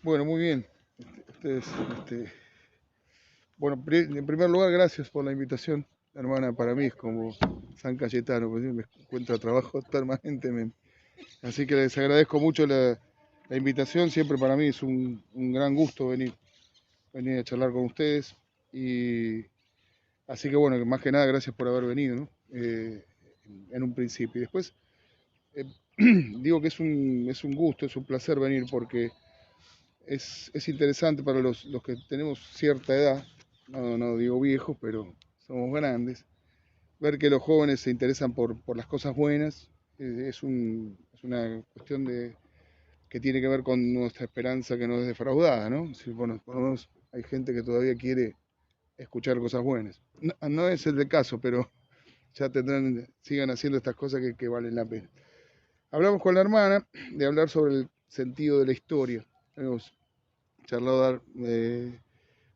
Bueno, muy bien. Ustedes, este, bueno, en primer lugar, gracias por la invitación, hermana. Para mí es como San Cayetano, pues me encuentra trabajo permanentemente. Así que les agradezco mucho la invitación. Siempre para mí es un gran gusto venir a charlar con ustedes. Y así que bueno, más que nada, gracias por haber venido, ¿no? En un principio. Y después, eh, digo que es un gusto, es un placer venir porque es interesante para los que tenemos cierta edad, no digo viejos, pero somos grandes, ver que los jóvenes se interesan por las cosas buenas, es una cuestión que tiene que ver con nuestra esperanza que no es defraudada, ¿no? Si, bueno, por lo menos hay gente que todavía quiere escuchar cosas buenas. No es el caso, pero ya sigan haciendo estas cosas que valen la pena. Hablamos con la hermana de hablar sobre el sentido de la historia. Hemos charlado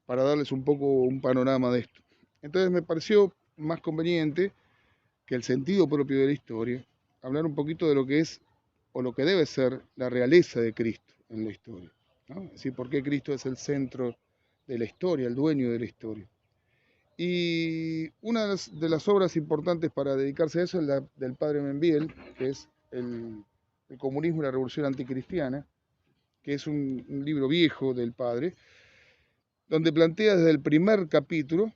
para darles un poco un panorama de esto. Entonces me pareció más conveniente que el sentido propio de la historia, hablar un poquito de lo que es o lo que debe ser la realeza de Cristo en la historia, ¿no? Es decir, por qué Cristo es el centro de la historia, el dueño de la historia. Y una de las obras importantes para dedicarse a eso es la del padre Membiel, que es el comunismo y la revolución anticristiana, que es un libro viejo del padre, donde plantea desde el primer capítulo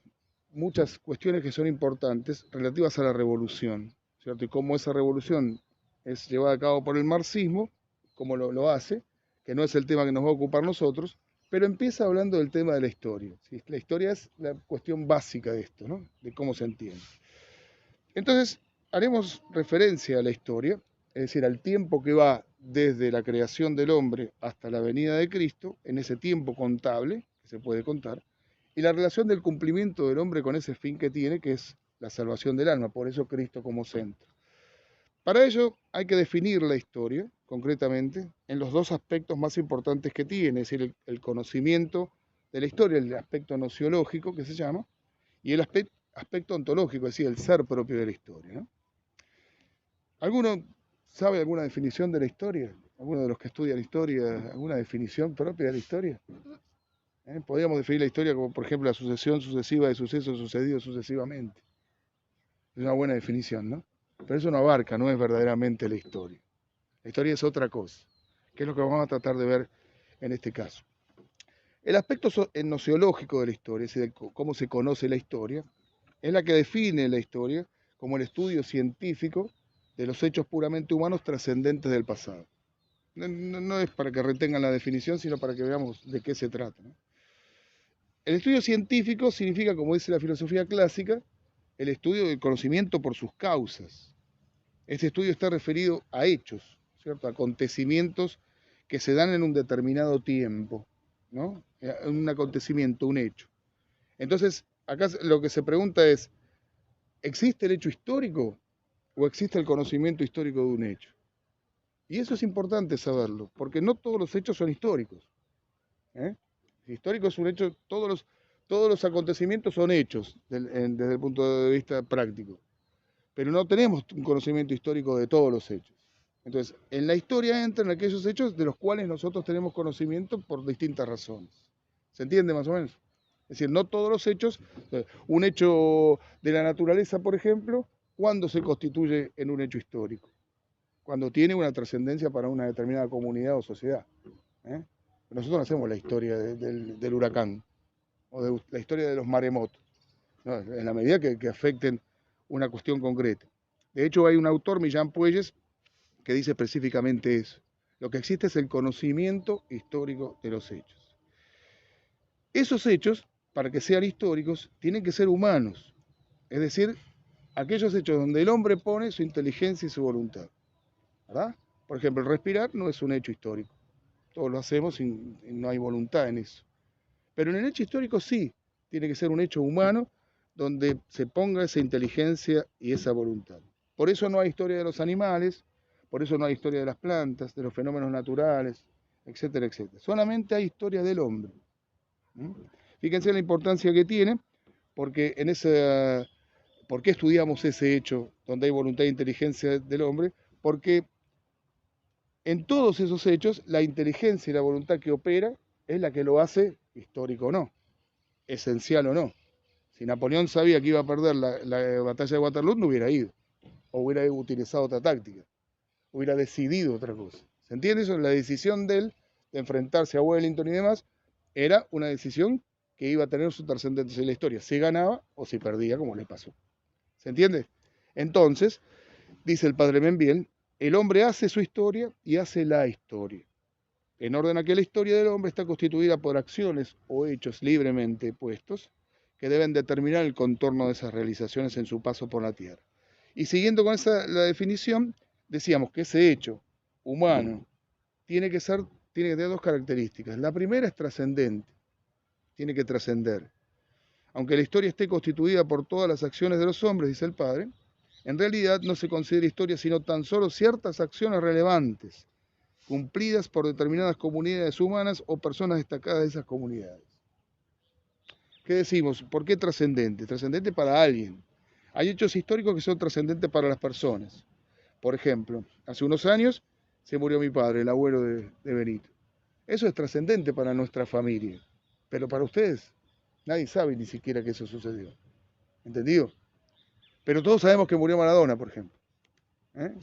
muchas cuestiones que son importantes relativas a la revolución, ¿cierto? Y cómo esa revolución es llevada a cabo por el marxismo, cómo lo hace, que no es el tema que nos va a ocupar nosotros, pero empieza hablando del tema de la historia, ¿sí? La historia es la cuestión básica de esto, ¿no? De cómo se entiende. Entonces, haremos referencia a la historia, es decir, al tiempo que va desde la creación del hombre hasta la venida de Cristo, en ese tiempo contable, que se puede contar, y la relación del cumplimiento del hombre con ese fin que tiene, que es la salvación del alma, por eso Cristo como centro. Para ello hay que definir la historia, concretamente, en los dos aspectos más importantes que tiene, es decir, el conocimiento de la historia, el aspecto nociológico que se llama, y el aspecto ontológico, es decir, el ser propio de la historia, ¿no? ¿Alguno sabe alguna definición de la historia? ¿Alguno de los que estudian historia, alguna definición propia de la historia? Podríamos definir la historia como, por ejemplo, la sucesión sucesiva de sucesos sucedidos sucesivamente. Es una buena definición, ¿no? Pero eso no abarca, no es verdaderamente la historia. La historia es otra cosa, que es lo que vamos a tratar de ver en este caso. El aspecto nociológico de la historia, es decir, cómo se conoce la historia, es la que define la historia como el estudio científico de los hechos puramente humanos trascendentes del pasado. No es para que retengan la definición, sino para que veamos de qué se trata, ¿no? El estudio científico significa, como dice la filosofía clásica, el estudio del conocimiento por sus causas. Este estudio está referido a hechos, ¿cierto? A acontecimientos que se dan en un determinado tiempo, ¿no? Un acontecimiento, un hecho. Entonces, acá lo que se pregunta es, ¿existe el hecho histórico o existe el conocimiento histórico de un hecho? Y eso es importante saberlo, porque no todos los hechos son históricos, ¿eh? Histórico es un hecho, todos los acontecimientos son hechos desde el punto de vista práctico, pero no tenemos un conocimiento histórico de todos los hechos. Entonces, en la historia entran aquellos hechos de los cuales nosotros tenemos conocimiento por distintas razones. ¿Se entiende más o menos? Es decir, no todos los hechos, un hecho de la naturaleza, por ejemplo, ¿cuándo se constituye en un hecho histórico? Cuando tiene una trascendencia para una determinada comunidad o sociedad, ¿eh? Nosotros no hacemos la historia del huracán o de la historia de los maremotos, ¿no? En la medida que afecten una cuestión concreta. De hecho, hay un autor, Millán Puelles, que dice específicamente eso. Lo que existe es el conocimiento histórico de los hechos. Esos hechos, para que sean históricos, tienen que ser humanos, es decir, aquellos hechos donde el hombre pone su inteligencia y su voluntad, ¿verdad? Por ejemplo, el respirar no es un hecho histórico. Todos lo hacemos y no hay voluntad en eso. Pero en el hecho histórico sí, tiene que ser un hecho humano donde se ponga esa inteligencia y esa voluntad. Por eso no hay historia de los animales, por eso no hay historia de las plantas, de los fenómenos naturales, etcétera, etcétera. Solamente hay historia del hombre. Fíjense la importancia que tiene, porque ¿por qué estudiamos ese hecho donde hay voluntad e inteligencia del hombre? Porque en todos esos hechos, la inteligencia y la voluntad que opera es la que lo hace histórico o no, esencial o no. Si Napoleón sabía que iba a perder la batalla de Waterloo, no hubiera ido, o hubiera utilizado otra táctica, hubiera decidido otra cosa. ¿Se entiende eso? La decisión de él de enfrentarse a Wellington y demás era una decisión que iba a tener su trascendencia en la historia, si ganaba o si perdía, como le pasó. ¿Se entiende? Entonces, dice el padre Membiel, el hombre hace su historia y hace la historia. En orden a que la historia del hombre está constituida por acciones o hechos libremente puestos que deben determinar el contorno de esas realizaciones en su paso por la tierra. Y siguiendo con la definición, decíamos que ese hecho humano tiene que tener dos características. La primera es trascendente, tiene que trascender. Aunque la historia esté constituida por todas las acciones de los hombres, dice el padre, en realidad no se considera historia sino tan solo ciertas acciones relevantes, cumplidas por determinadas comunidades humanas o personas destacadas de esas comunidades. ¿Qué decimos? ¿Por qué trascendente? Trascendente para alguien. Hay hechos históricos que son trascendentes para las personas. Por ejemplo, hace unos años se murió mi padre, el abuelo de Benito. Eso es trascendente para nuestra familia, pero para ustedes nadie sabe ni siquiera que eso sucedió. ¿Entendido? Pero todos sabemos que murió Maradona, por ejemplo.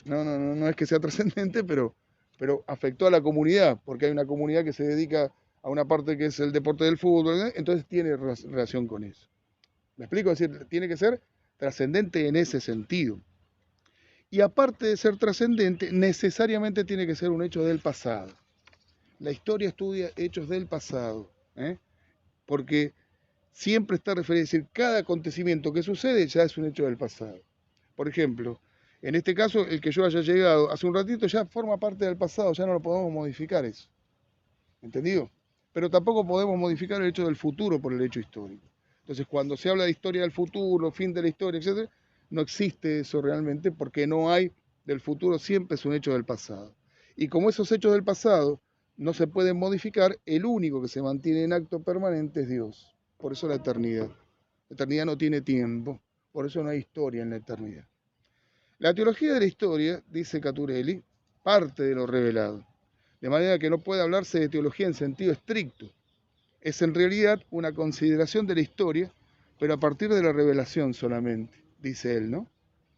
No es que sea trascendente, pero afectó a la comunidad, porque hay una comunidad que se dedica a una parte que es el deporte del fútbol, entonces tiene relación con eso. ¿Me explico? Es decir, tiene que ser trascendente en ese sentido. Y aparte de ser trascendente, necesariamente tiene que ser un hecho del pasado. La historia estudia hechos del pasado, porque siempre está referido, es decir, cada acontecimiento que sucede ya es un hecho del pasado. Por ejemplo, en este caso, el que yo haya llegado hace un ratito ya forma parte del pasado, ya no lo podemos modificar eso. ¿Entendido? Pero tampoco podemos modificar el hecho del futuro por el hecho histórico. Entonces, cuando se habla de historia del futuro, fin de la historia, etc., no existe eso realmente porque no hay del futuro, siempre es un hecho del pasado. Y como esos hechos del pasado no se pueden modificar, el único que se mantiene en acto permanente es Dios. Por eso la eternidad. La eternidad no tiene tiempo, por eso no hay historia en la eternidad. La teología de la historia, dice Caturelli, parte de lo revelado, de manera que no puede hablarse de teología en sentido estricto. Es en realidad una consideración de la historia, pero a partir de la revelación solamente, dice él, ¿no?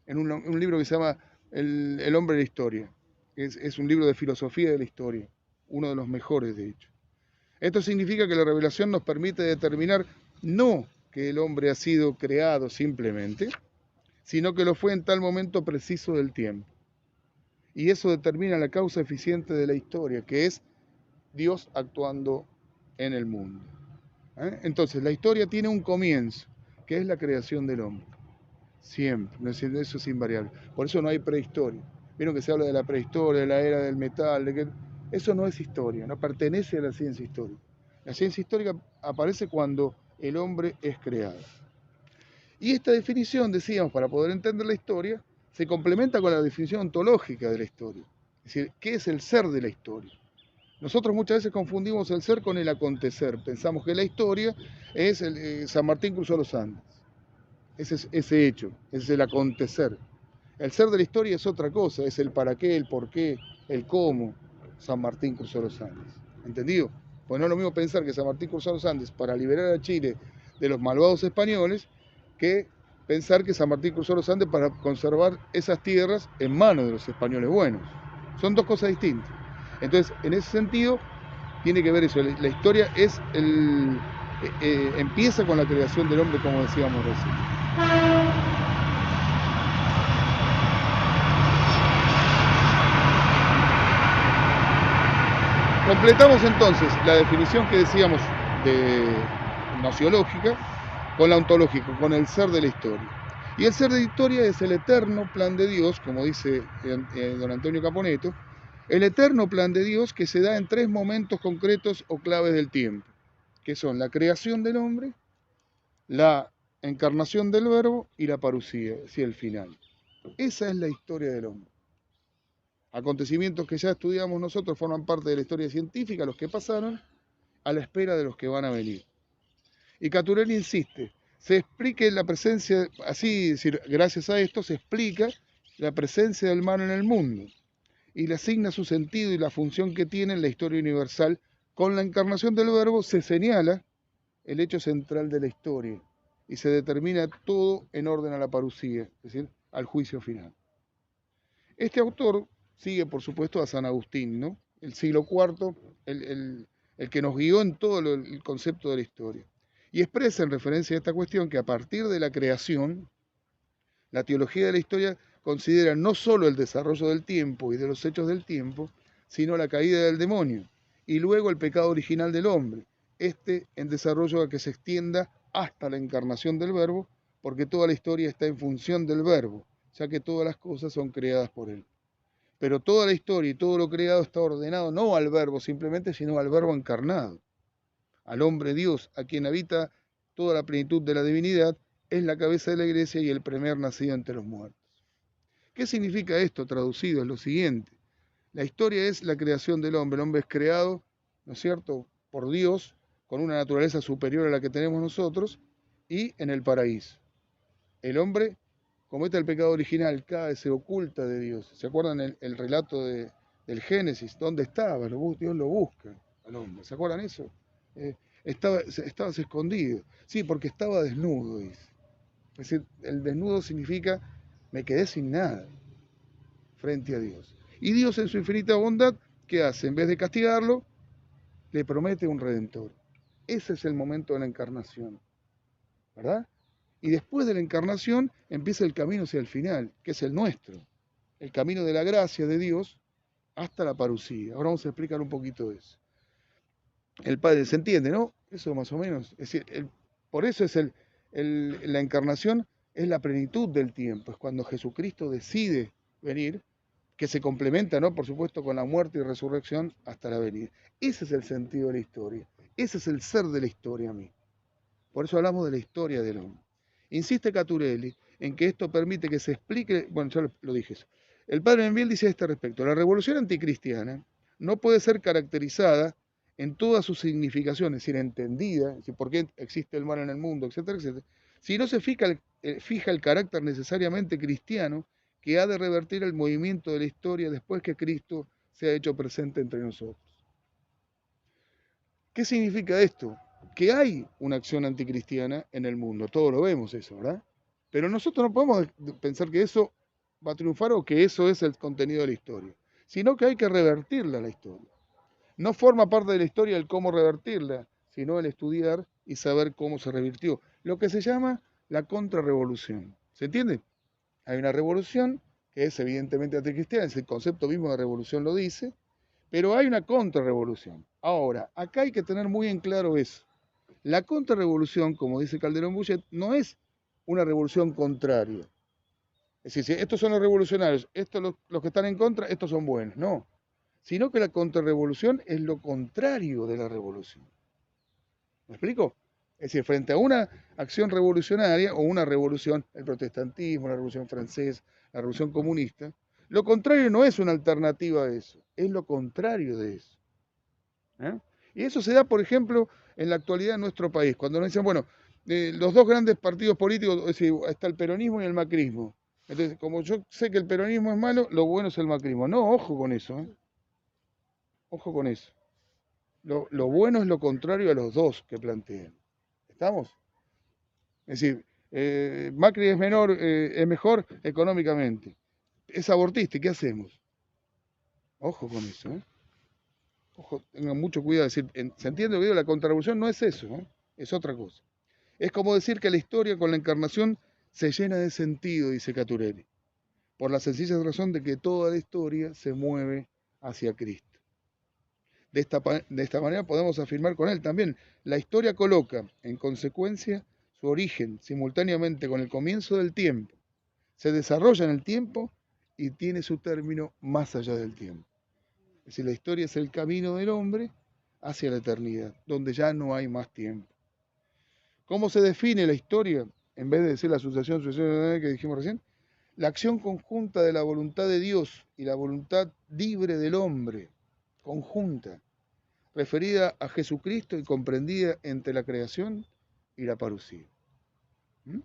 En un libro que se llama El hombre de la historia. Es un libro de filosofía de la historia, uno de los mejores, de hecho. Esto significa que la revelación nos permite determinar no que el hombre ha sido creado simplemente, sino que lo fue en tal momento preciso del tiempo. Y eso determina la causa eficiente de la historia, que es Dios actuando en el mundo. Entonces, la historia tiene un comienzo, que es la creación del hombre. Siempre, eso es invariable. Por eso no hay prehistoria. Vieron que se habla de la prehistoria, de la era del metal, eso no es historia, no pertenece a la ciencia histórica. La ciencia histórica aparece cuando el hombre es creado. Y esta definición, decíamos, para poder entender la historia, se complementa con la definición ontológica de la historia. Es decir, ¿qué es el ser de la historia? Nosotros muchas veces confundimos el ser con el acontecer. Pensamos que la historia es San Martín cruzó los Andes. Ese hecho, es el acontecer. El ser de la historia es otra cosa, es el para qué, el por qué, el cómo San Martín cruzó los Andes. ¿Entendido? Pues no es lo mismo pensar que San Martín cruzó los Andes para liberar a Chile de los malvados españoles que pensar que San Martín cruzó los Andes para conservar esas tierras en manos de los españoles buenos. Son dos cosas distintas. Entonces, en ese sentido, tiene que ver eso. La historia es empieza con la creación del hombre, como decíamos recién. Completamos entonces la definición que decíamos de gnoseológica con la ontológica, con el ser de la historia. Y el ser de la historia es el eterno plan de Dios, como dice don Antonio Caponeto, el eterno plan de Dios que se da en tres momentos concretos o claves del tiempo, que son la creación del hombre, la encarnación del verbo y la parusía, es decir, el final. Esa es la historia del hombre. Acontecimientos que ya estudiamos nosotros forman parte de la historia científica, los que pasaron, a la espera de los que van a venir. Y Caturelli insiste, se explique la presencia, así decir, gracias a esto se explica la presencia del mal en el mundo y le asigna su sentido y la función que tiene en la historia universal Con la encarnación del Verbo se señala el hecho central de la historia y se determina todo en orden a la parusía, es decir, al juicio final. Este autor sigue, por supuesto, a San Agustín, ¿no? El siglo IV, el que nos guió en todo el concepto de la historia. Y expresa en referencia a esta cuestión que a partir de la creación, la teología de la historia considera no solo el desarrollo del tiempo y de los hechos del tiempo, sino la caída del demonio y luego el pecado original del hombre, este en desarrollo a que se extienda hasta la encarnación del Verbo, porque toda la historia está en función del Verbo, ya que todas las cosas son creadas por él. Pero toda la historia y todo lo creado está ordenado no al Verbo simplemente, sino al Verbo encarnado, al hombre Dios, a quien habita toda la plenitud de la divinidad, es la cabeza de la iglesia y el primer nacido entre los muertos. ¿Qué significa esto traducido? Es lo siguiente. La historia es la creación del hombre. El hombre es creado, ¿no es cierto?, por Dios, con una naturaleza superior a la que tenemos nosotros, y en el paraíso. El hombre comete el pecado original, cae, se oculta de Dios. ¿Se acuerdan el relato del Génesis? ¿Dónde estaba? Dios lo busca al hombre. ¿Se acuerdan eso? Estabas escondido. Sí, porque estaba desnudo, dice. Es decir, el desnudo significa me quedé sin nada frente a Dios. Y Dios en su infinita bondad, ¿qué hace? En vez de castigarlo, le promete un redentor. Ese es el momento de la encarnación, ¿verdad? Y después de la encarnación empieza el camino hacia el final, que es el nuestro, el camino de la gracia de Dios hasta la parusía. Ahora vamos a explicar un poquito de eso. El Padre, ¿se entiende, no? Eso más o menos. Es decir, por eso es la encarnación es la plenitud del tiempo, es cuando Jesucristo decide venir, que se complementa, ¿no?, por supuesto, con la muerte y resurrección hasta la venida. Ese es el sentido de la historia, ese es el ser de la historia a mí. Por eso hablamos de la historia del hombre. Insiste Caturelli en que esto permite que se explique, bueno, ya lo dije eso. El padre Benviel dice a este respecto, la revolución anticristiana no puede ser caracterizada en toda su significación, es decir, entendida, es decir, por qué existe el mal en el mundo, etcétera, etcétera, si no se fija el carácter necesariamente cristiano que ha de revertir el movimiento de la historia después que Cristo se ha hecho presente entre nosotros. ¿Qué significa esto? Que hay una acción anticristiana en el mundo, todos lo vemos eso, ¿verdad? Pero nosotros no podemos pensar que eso va a triunfar o que eso es el contenido de la historia, sino que hay que revertirla la historia. No forma parte de la historia el cómo revertirla, sino el estudiar y saber cómo se revirtió. Lo que se llama la contrarrevolución. ¿Se entiende? Hay una revolución que es evidentemente anticristiana, el concepto mismo de revolución lo dice, pero hay una contrarrevolución. Ahora, acá hay que tener muy en claro eso. La contrarrevolución, como dice Calderón Bouchet, no es una revolución contraria. Es decir, si estos son los revolucionarios, estos los que están en contra, estos son buenos. No, sino que la contrarrevolución es lo contrario de la revolución. ¿Me explico? Es decir, frente a una acción revolucionaria o una revolución, el protestantismo, la revolución francesa, la revolución comunista, lo contrario no es una alternativa a eso, es lo contrario de eso. ¿Eh? Y eso se da, por ejemplo, en la actualidad en nuestro país, cuando nos dicen, bueno, los dos grandes partidos políticos, es decir, está el peronismo y el macrismo. Entonces, como yo sé que el peronismo es malo, lo bueno es el macrismo. No, ojo con eso, ¿eh? Ojo con eso. Lo bueno es lo contrario a los dos que plantean. ¿Estamos? Es decir, Macri es mejor económicamente. Es abortista, ¿y qué hacemos? Ojo con eso, ¿eh? Ojo, tengan mucho cuidado. Es decir, ¿se entiende lo que digo? La contrarrevolución no es eso, ¿eh? Es otra cosa. Es como decir que la historia con la encarnación se llena de sentido, dice Caturelli, por la sencilla razón de que toda la historia se mueve hacia Cristo. De esta manera podemos afirmar con él también, la historia coloca, en consecuencia, su origen simultáneamente con el comienzo del tiempo, se desarrolla en el tiempo y tiene su término más allá del tiempo. Es decir, la historia es el camino del hombre hacia la eternidad, donde ya no hay más tiempo. ¿Cómo se define la historia? En vez de decir la sucesión que dijimos recién, la acción conjunta de la voluntad de Dios y la voluntad libre del hombre, conjunta, referida a Jesucristo y comprendida entre la creación y la parusía. ¿Mm?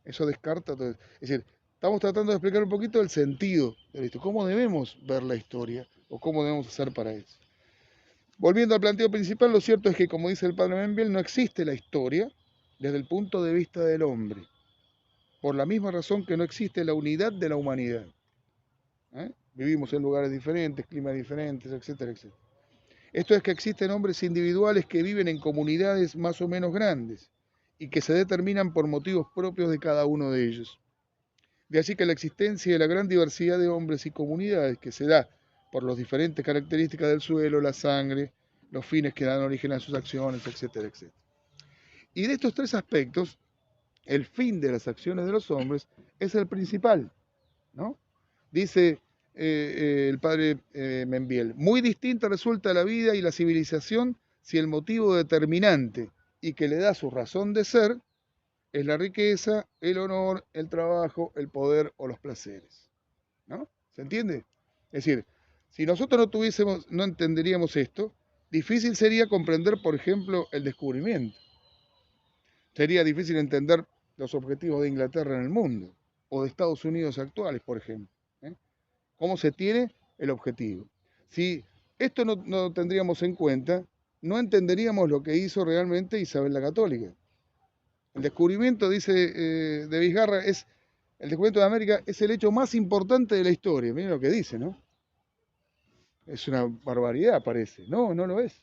Eso descarta todo. Es decir, estamos tratando de explicar un poquito el sentido de esto, cómo debemos ver la historia o cómo debemos hacer para eso. Volviendo al planteo principal, lo cierto es que, como dice el padre Membiel, no existe la historia desde el punto de vista del hombre, por la misma razón que no existe la unidad de la humanidad. Vivimos en lugares diferentes, climas diferentes, etcétera, etcétera. Esto es que existen hombres individuales que viven en comunidades más o menos grandes y que se determinan por motivos propios de cada uno de ellos. De allí que la existencia de la gran diversidad de hombres y comunidades que se da por las diferentes características del suelo, la sangre, los fines que dan origen a sus acciones, etcétera, etcétera. Y de estos tres aspectos, el fin de las acciones de los hombres es el principal, ¿no? Dice el padre Membiel, muy distinta resulta la vida y la civilización si el motivo determinante y que le da su razón de ser es la riqueza, el honor, el trabajo, el poder o los placeres, ¿no? ¿Se entiende? Es decir, si nosotros no tuviésemos, no entenderíamos esto, difícil sería comprender, por ejemplo, el descubrimiento. Sería difícil entender los objetivos de Inglaterra en el mundo o de Estados Unidos actuales, por ejemplo. ¿eh? ¿Cómo se tiene el objetivo? Si esto no tendríamos en cuenta, no entenderíamos lo que hizo realmente Isabel la Católica. El descubrimiento, dice de Vizgarra, el descubrimiento de América es el hecho más importante de la historia. Miren lo que dice, ¿no? Es una barbaridad, parece. No, no lo es.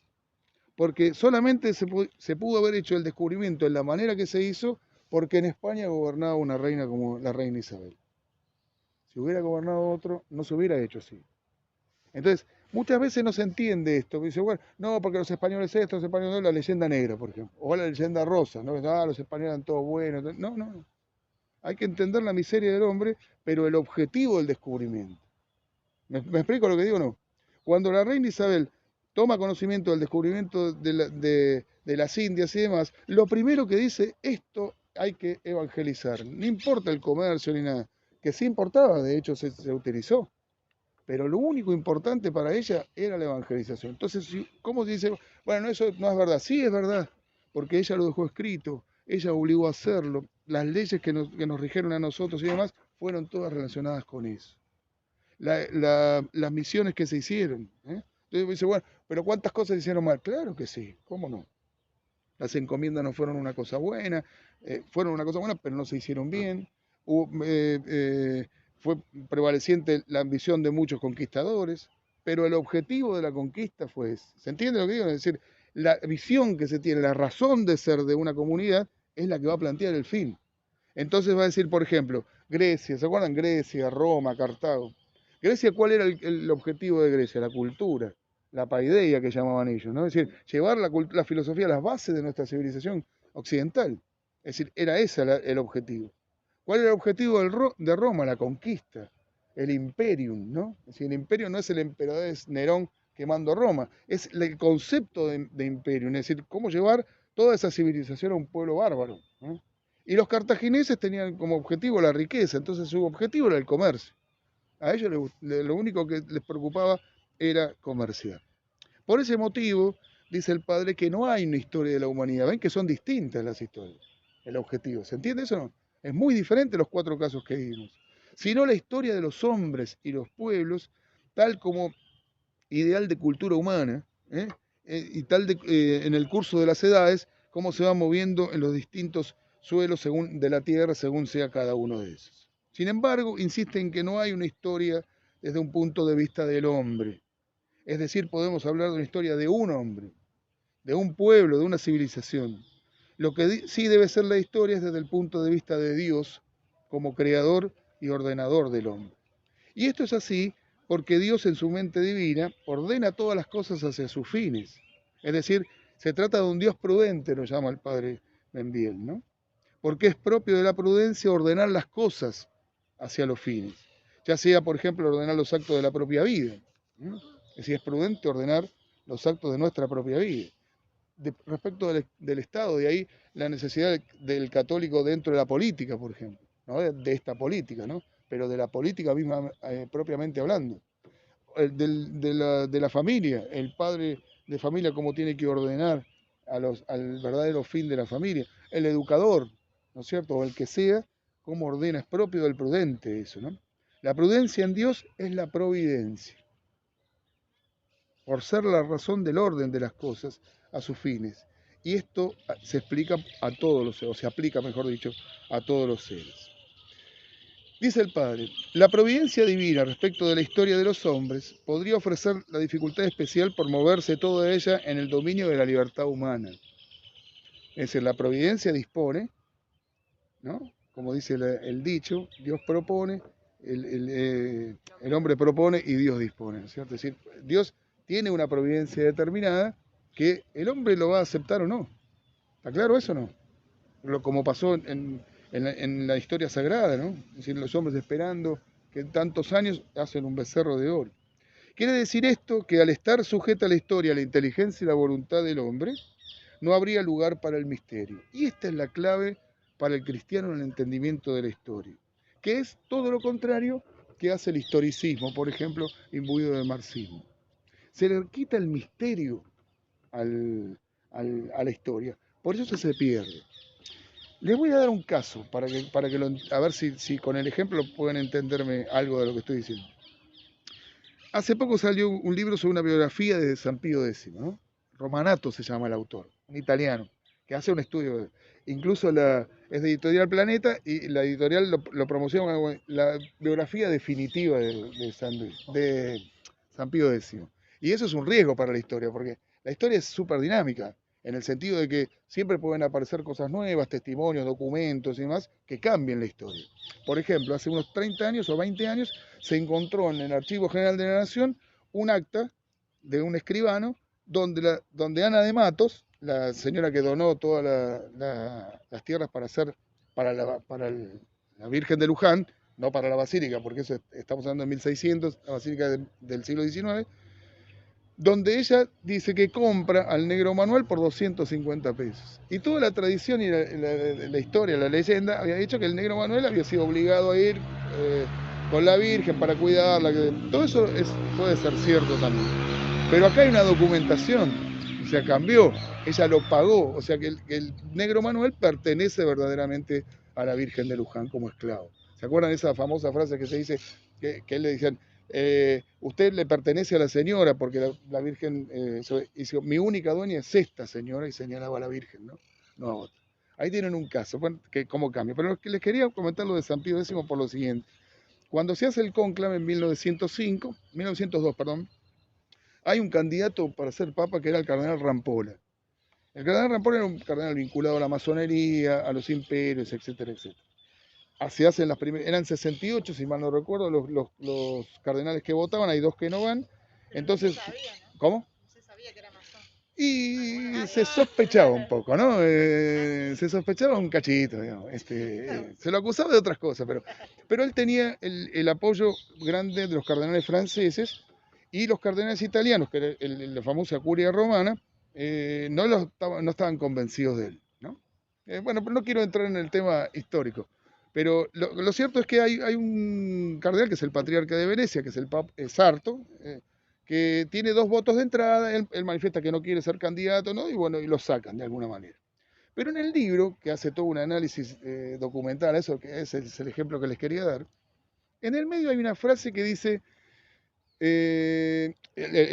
Porque solamente se pudo haber hecho el descubrimiento en la manera que se hizo porque en España gobernaba una reina como la reina Isabel. Si hubiera gobernado otro, no se hubiera hecho así. Entonces, muchas veces no se entiende esto. Dice, bueno, no, porque los españoles esto, los españoles no, la leyenda negra, por ejemplo. O la leyenda rosa, ¿no? Ah, los españoles eran todos buenos. No, no, no. Hay que entender la miseria del hombre, pero el objetivo del descubrimiento. ¿Me explico lo que digo o no? Cuando la reina Isabel toma conocimiento del descubrimiento de las Indias y demás, lo primero que dice, esto hay que evangelizar. No importa el comercio ni nada, que sí importaba, de hecho se utilizó. Pero lo único importante para ella era la evangelización. Entonces, ¿cómo se dice? Bueno, eso no es verdad. Sí es verdad, porque ella lo dejó escrito, ella obligó a hacerlo. Las leyes que nos rigieron a nosotros y demás fueron todas relacionadas con eso. Las misiones que se hicieron. Entonces dice, bueno, pero ¿cuántas cosas se hicieron mal? Claro que sí, ¿cómo no? Las encomiendas no fueron una cosa buena, fueron una cosa buena, pero no se hicieron bien. Fue prevaleciente la ambición de muchos conquistadores, pero el objetivo de la conquista fue ese. ¿Se entiende lo que digo? Es decir, la visión que se tiene, la razón de ser de una comunidad es la que va a plantear el fin. Entonces va a decir, por ejemplo, Grecia, ¿se acuerdan? Grecia, Roma, Cartago. Grecia, ¿cuál era el objetivo de Grecia? La cultura, la paideia que llamaban ellos, ¿no? Es decir, llevar la filosofía a las bases de nuestra civilización occidental. Es decir, era ese el objetivo. ¿Cuál era el objetivo de Roma? La conquista, el imperium, ¿no? Es decir, el imperio no es el emperador, es Nerón quemando Roma, es el concepto de imperium, es decir, cómo llevar toda esa civilización a un pueblo bárbaro, ¿no? Y los cartagineses tenían como objetivo la riqueza, entonces su objetivo era el comercio. A ellos lo único que les preocupaba era comerciar. Por ese motivo, dice el padre, que no hay una historia de la humanidad. Ven que son distintas las historias, el objetivo. ¿Se entiende eso o no? Es muy diferente los cuatro casos que vimos. Sino la historia de los hombres y los pueblos, tal como ideal de cultura humana, y tal en el curso de las edades, cómo se va moviendo en los distintos suelos de la tierra según sea cada uno de esos. Sin embargo, insiste en que no hay una historia desde un punto de vista del hombre. Es decir, podemos hablar de una historia de un hombre, de un pueblo, de una civilización. Lo que sí debe ser la historia es desde el punto de vista de Dios como creador y ordenador del hombre. Y esto es así porque Dios en su mente divina ordena todas las cosas hacia sus fines. Es decir, se trata de un Dios prudente, lo llama el padre Membiel, ¿no? Porque es propio de la prudencia ordenar las cosas hacia los fines. Ya sea, por ejemplo, ordenar los actos de la propia vida. ¿No? Es decir, es prudente ordenar los actos de nuestra propia vida. Respecto del Estado, de ahí la necesidad del católico dentro de la política, por ejemplo, ¿no? De esta política, ¿no? Pero de la política misma propiamente hablando. De la familia, el padre de familia cómo tiene que ordenar al verdadero fin de la familia, el educador, ¿no es cierto? O el que sea, cómo ordena, es propio del prudente eso, ¿no? La prudencia en Dios es la providencia. por ser la razón del orden de las cosas a sus fines. Y esto se explica a todos los seres, o se aplica, mejor dicho, a todos los seres. Dice el padre, la providencia divina respecto de la historia de los hombres podría ofrecer la dificultad especial por moverse toda ella en el dominio de la libertad humana. Es decir, la providencia dispone, ¿no? Como dice el dicho, Dios propone, el hombre propone y Dios dispone, ¿no es cierto? Es decir, Dios tiene una providencia determinada que el hombre lo va a aceptar o no. ¿Está claro eso o no? Como pasó en la historia sagrada, ¿no? Es decir, los hombres esperando que en tantos años hacen un becerro de oro. Quiere decir esto que al estar sujeta a la historia, la inteligencia y la voluntad del hombre, no habría lugar para el misterio. Y esta es la clave para el cristiano en el entendimiento de la historia, que es todo lo contrario que hace el historicismo, por ejemplo, imbuido de marxismo. Se le quita el misterio a la historia, por eso se pierde. Les voy a dar un caso a ver si con el ejemplo pueden entenderme algo de lo que estoy diciendo. Hace poco salió un libro sobre una biografía de San Pío X, ¿no? Romanato se llama el autor, un italiano, que hace un estudio. Incluso es de Editorial Planeta y la editorial lo promociona como la biografía definitiva de San Pío X. Y eso es un riesgo para la historia, porque la historia es súper dinámica, en el sentido de que siempre pueden aparecer cosas nuevas, testimonios, documentos y demás, que cambien la historia. Por ejemplo, hace unos 30 años o 20 años se encontró en el Archivo General de la Nación un acta de un escribano donde Ana de Matos, la señora que donó todas las tierras para la Virgen de Luján, no para la Basílica, porque eso estamos hablando de 1600, la Basílica del siglo XIX, donde ella dice que compra al negro Manuel por 250 pesos. Y toda la tradición y la historia, la leyenda, había dicho que el negro Manuel había sido obligado a ir con la Virgen para cuidarla. Todo eso puede ser cierto también. Pero acá hay una documentación, o sea, cambió, ella lo pagó, o sea que el negro Manuel pertenece verdaderamente a la Virgen de Luján como esclavo. ¿Se acuerdan de esa famosa frase que se dice, que él le decían, usted le pertenece a la señora, porque la Virgen dice, mi única dueña es esta señora, y señalaba a la Virgen, no a otra. Ahí tienen un caso, bueno, que cómo cambia. Pero les quería comentar lo de San Pío X por lo siguiente. Cuando se hace el cónclave en 1902, perdón, hay un candidato para ser papa que era el cardenal Rampolla. El cardenal Rampolla era un cardenal vinculado a la masonería, a los imperios, etcétera, etcétera. Se hacen las primeras, eran 68, si mal no recuerdo, los cardenales que votaban, hay dos que no van. Pero Entonces, no se sabía, ¿no? ¿cómo? No se sabía que era masón. Y se sospechaba un poco, ¿no? Se sospechaba un cachito, digamos. Se lo acusaba de otras cosas, pero él tenía el apoyo grande de los cardenales franceses y los cardenales italianos, que era la famosa curia romana, no estaban convencidos de él, ¿no? Bueno, pero no quiero entrar en el tema histórico. Pero lo cierto es que hay un cardenal que es el patriarca de Venecia, que es el Papa Sarto, que tiene 2 votos de entrada, él manifiesta que no quiere ser candidato, ¿no? Y bueno, y lo sacan de alguna manera. Pero en el libro, que hace todo un análisis documental, eso que es el ejemplo que les quería dar, en el medio hay una frase que dice, el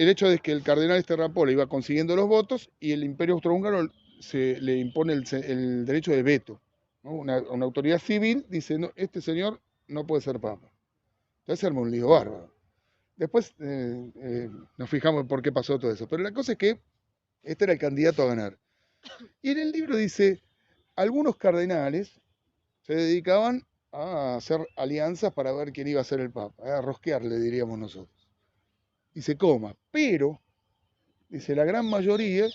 hecho de que el cardenal Rampolla iba consiguiendo los votos y el imperio austrohúngaro le impone el derecho de veto, ¿no? Una autoridad civil dice, no, este señor no puede ser papa. Entonces se arma un lío bárbaro. Después nos fijamos por qué pasó todo eso. Pero la cosa es que este era el candidato a ganar. Y en el libro dice, algunos cardenales se dedicaban a hacer alianzas para ver quién iba a ser el papa, a rosquearle, diríamos nosotros. Y se coma. Pero, dice, la gran mayoría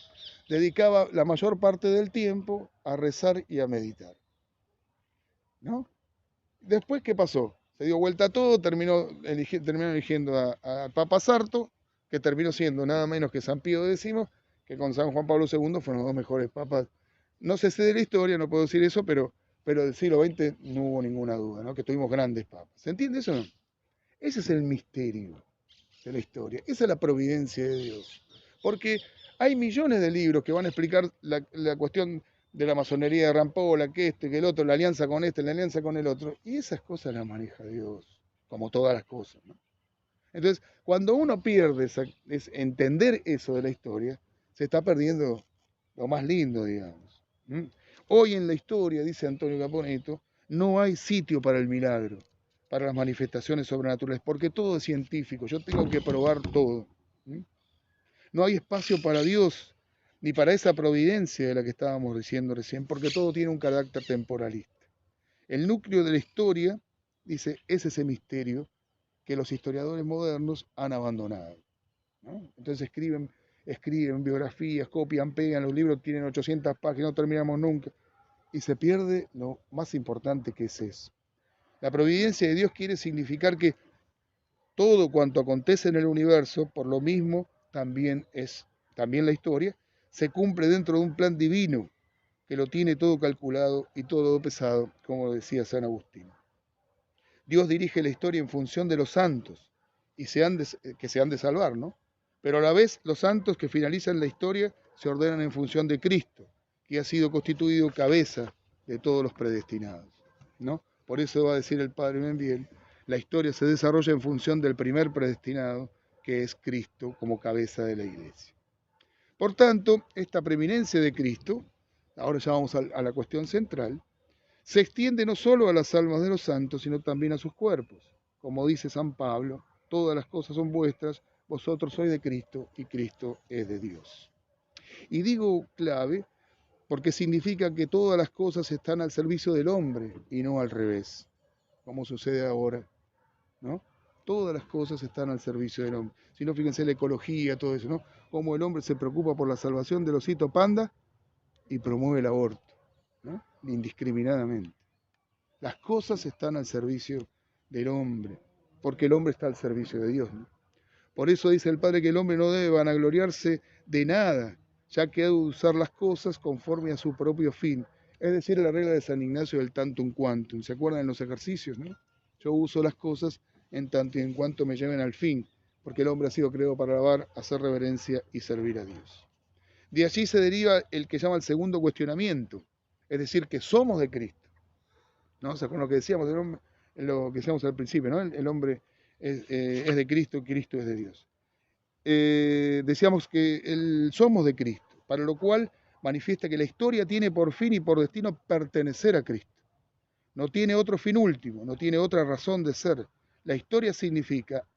dedicaba la mayor parte del tiempo a rezar y a meditar. ¿No? Después, ¿qué pasó? Se dio vuelta todo, terminaron eligiendo a Papa Sarto, que terminó siendo nada menos que San Pío X, que con San Juan Pablo II fueron los dos mejores papas. No sé si de la historia, no puedo decir eso, pero del siglo XX no hubo ninguna duda, ¿no? Que tuvimos grandes papas. ¿Se entiende eso o no? Ese es el misterio de la historia, esa es la providencia de Dios. Porque hay millones de libros que van a explicar la cuestión de la masonería de Rampolla, que el otro, la alianza con la alianza con el otro, y esas cosas las maneja Dios, como todas las cosas, ¿no? Entonces, cuando uno pierde entender eso de la historia, se está perdiendo lo más lindo, digamos. ¿Mm? Hoy en la historia, dice Antonio Caponeto, no hay sitio para el milagro, para las manifestaciones sobrenaturales, porque todo es científico, yo tengo que probar todo. ¿Mm? No hay espacio para Dios, ni para esa providencia de la que estábamos diciendo recién, porque todo tiene un carácter temporalista. El núcleo de la historia, dice, es ese misterio que los historiadores modernos han abandonado, ¿no? Entonces escriben biografías, copian, pegan, los libros tienen 800 páginas, no terminamos nunca, y se pierde lo más importante que es eso. La providencia de Dios quiere significar que todo cuanto acontece en el universo, por lo mismo, también la historia, se cumple dentro de un plan divino que lo tiene todo calculado y todo pesado, como decía San Agustín. Dios dirige la historia en función de los santos y que se han de salvar, ¿no? Pero a la vez los santos que finalizan la historia se ordenan en función de Cristo, que ha sido constituido cabeza de todos los predestinados, ¿no? Por eso va a decir el Padre Membiel, la historia se desarrolla en función del primer predestinado, que es Cristo como cabeza de la Iglesia. Por tanto, esta preeminencia de Cristo, ahora ya vamos a la cuestión central, se extiende no solo a las almas de los santos, sino también a sus cuerpos. Como dice San Pablo, todas las cosas son vuestras, vosotros sois de Cristo y Cristo es de Dios. Y digo clave porque significa que todas las cosas están al servicio del hombre y no al revés, como sucede ahora, ¿no? Todas las cosas están al servicio del hombre. Si no, fíjense la ecología, todo eso, ¿no? Cómo el hombre se preocupa por la salvación del osito panda y promueve el aborto, ¿no? Indiscriminadamente. Las cosas están al servicio del hombre, porque el hombre está al servicio de Dios, ¿no? Por eso dice el Padre que el hombre no debe vanagloriarse de nada, ya que ha de usar las cosas conforme a su propio fin. Es decir, la regla de San Ignacio del tantum quantum. ¿Se acuerdan en los ejercicios, no? Yo uso las cosas en tanto y en cuanto me lleven al fin, porque el hombre ha sido creado para alabar, hacer reverencia y servir a Dios. De allí se deriva el que llama el segundo cuestionamiento, es decir, que somos de Cristo, ¿no? O sea, con lo que decíamos del hombre, lo que decíamos al principio, ¿no? El hombre es de Cristo, Cristo es de Dios. Decíamos que somos de Cristo, para lo cual manifiesta que la historia tiene por fin y por destino pertenecer a Cristo. No tiene otro fin último, no tiene otra razón de ser. La historia significa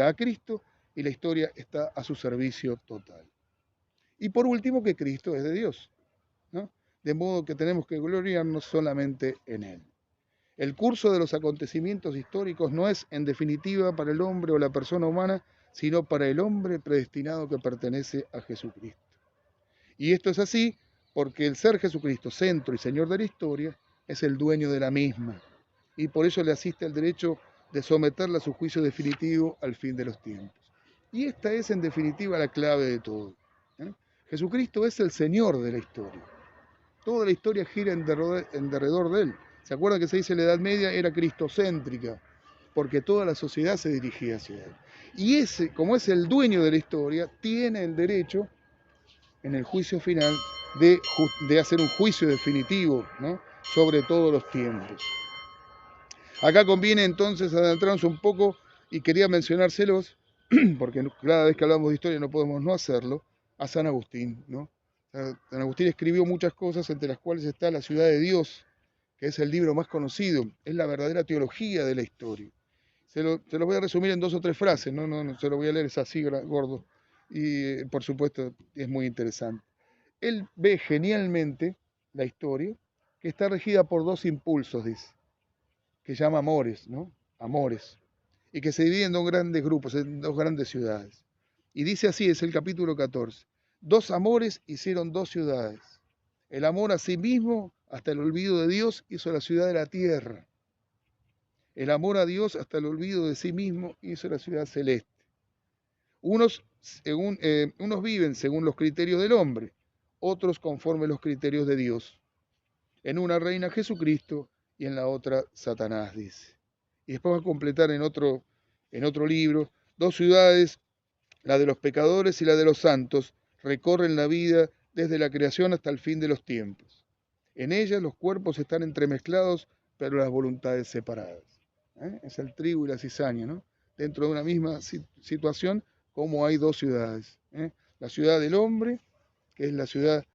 a Cristo y la historia está a su servicio total. Y por último, que Cristo es de Dios, ¿no? De modo que tenemos que gloriarnos solamente en Él. El curso de los acontecimientos históricos no es, en definitiva, para el hombre o la persona humana, sino para el hombre predestinado que pertenece a Jesucristo. Y esto es así porque el ser Jesucristo, centro y Señor de la historia, es el dueño de la misma. Y por eso le asiste el derecho de someterla a su juicio definitivo al fin de los tiempos. Y esta es, en definitiva, la clave de todo, ¿eh? Jesucristo es el Señor de la historia. Toda la historia gira en derredor de Él. ¿Se acuerdan que se dice en la Edad Media era cristocéntrica? Porque toda la sociedad se dirigía hacia Él. Y ese, como es el dueño de la historia, tiene el derecho, en el juicio final, de hacer un juicio definitivo, ¿no? Sobre todos los tiempos. Acá conviene entonces adentrarnos un poco, y quería mencionárselos, porque cada vez que hablamos de historia no podemos no hacerlo, a San Agustín, ¿no? San Agustín escribió muchas cosas, entre las cuales está La ciudad de Dios, que es el libro más conocido, es la verdadera teología de la historia. Se lo voy a resumir en 2 o 3 frases, no se lo voy a leer, es así gordo, y por supuesto es muy interesante. Él ve genialmente la historia, que está regida por 2 impulsos, dice, que llama amores, ¿no? Amores, y que se dividen en 2 grandes grupos, en 2 grandes ciudades. Y dice así, es el capítulo 14. 2 amores hicieron 2 ciudades. El amor a sí mismo, hasta el olvido de Dios, hizo la ciudad de la tierra. El amor a Dios, hasta el olvido de sí mismo, hizo la ciudad celeste. Unos viven según los criterios del hombre, otros conforme los criterios de Dios. En una reina Jesucristo y en la otra Satanás, dice. Y después va a completar en otro libro, 2 ciudades, la de los pecadores y la de los santos, recorren la vida desde la creación hasta el fin de los tiempos. En ellas los cuerpos están entremezclados, pero las voluntades separadas. Es el trigo y la cizaña, ¿no? dentro de una misma situación, como hay dos ciudades. La ciudad del hombre, que es la ciudad